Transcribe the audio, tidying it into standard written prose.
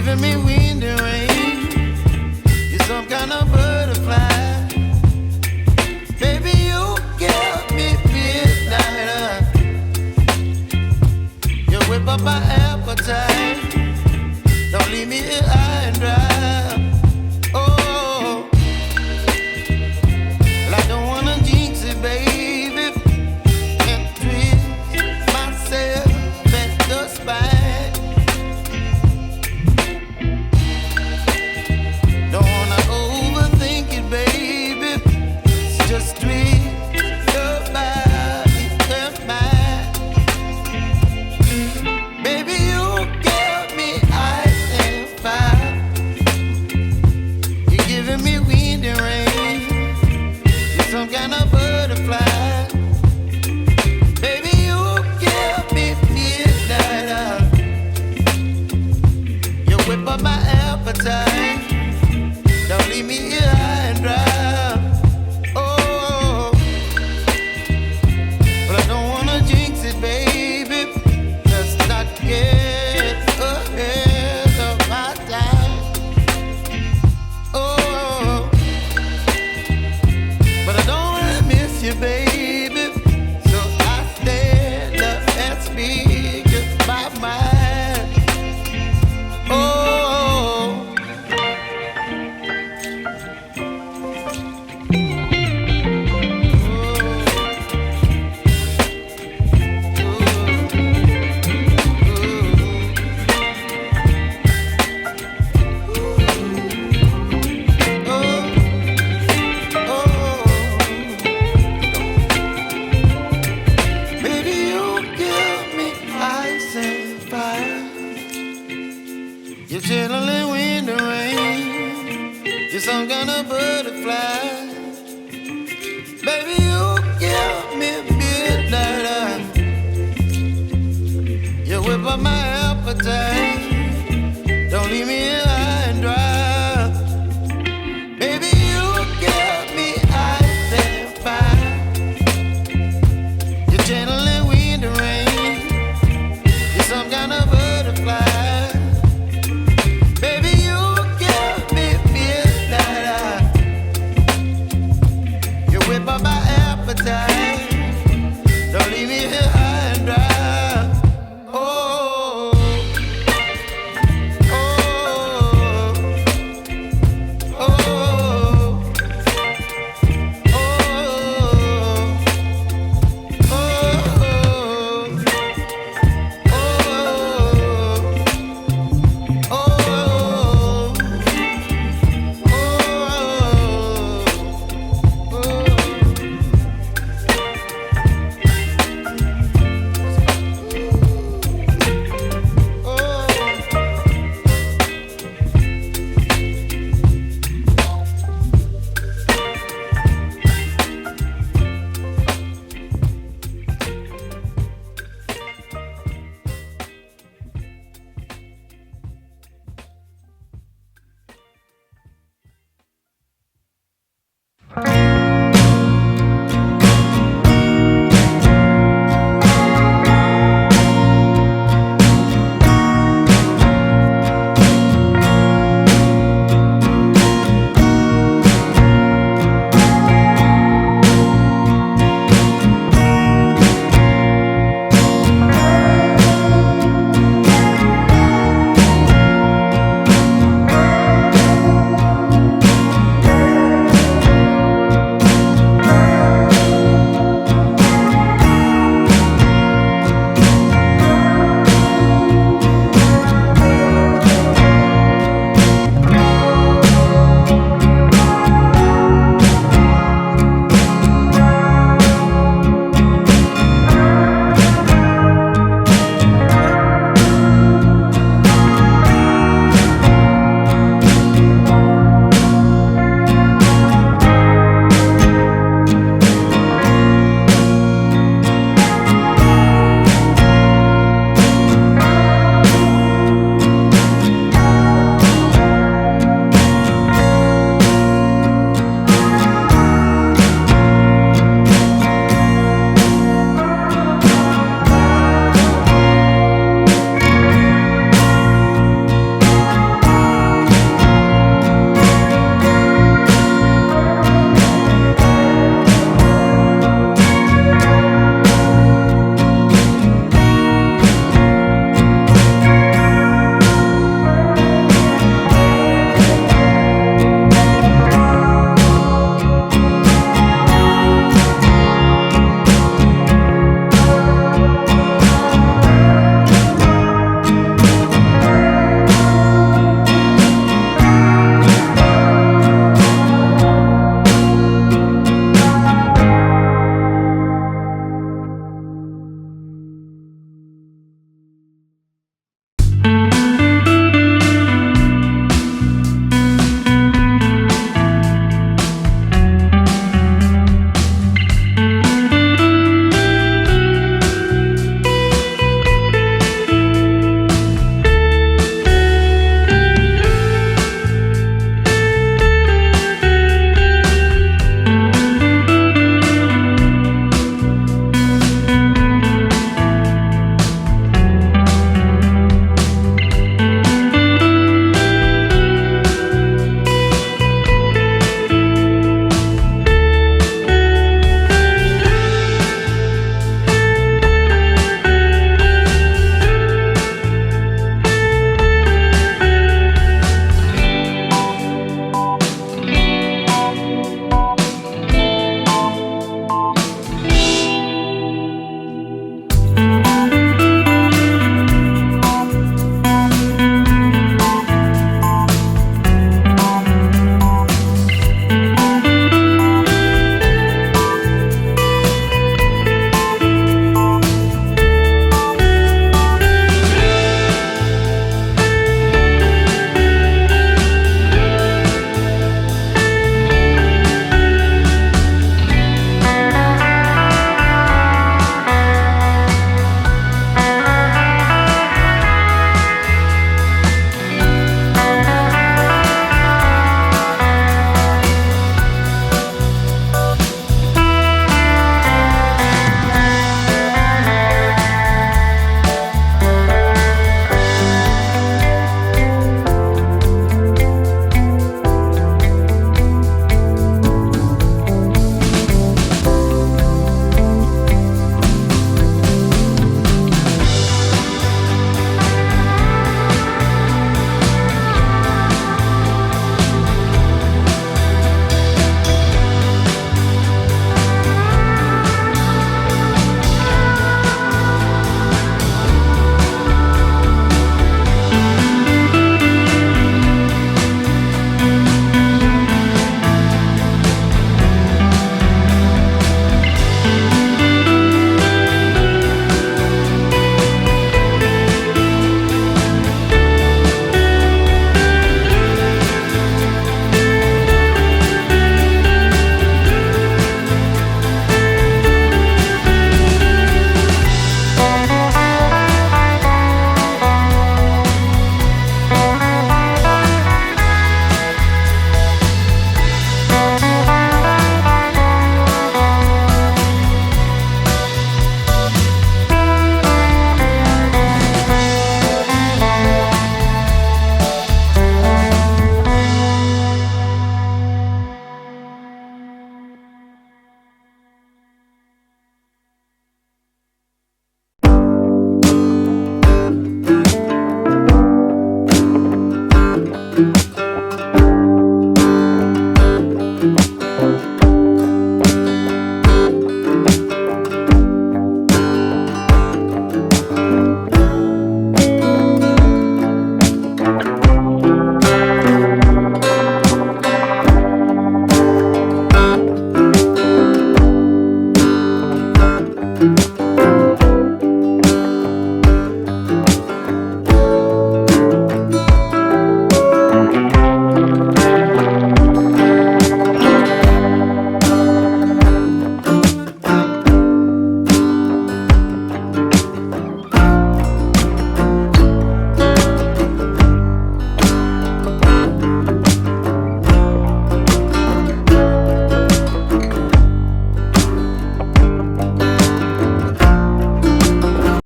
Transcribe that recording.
giving me wind and rain. You're some kind of butterfly. Baby, you give me midnight. You whip up my appetite. Don't leave me here high and dry. Oh, well, I don't wanna jinx it, baby. Can't twist myself at the spine. Don't wanna overthink it, baby. It's just twist your body and mine. Baby, you give me ice and fire. You're giving me wind and rain. You're some kind of butterfly. Baby, you give me midnight. You whip up my appetite. Don't leave me here high and dry. Oh, but I don't wanna jinx it, baby. Let's not get ahead of my time. Oh, but I don't wanna miss you, baby. So I stand up and speak my mind. Oh. Baby, you give me ice and fire. You're chilling wind and rain. You're some kind of butterfly. Baby, you give me midnight. You whip up my appetite. Don't leave me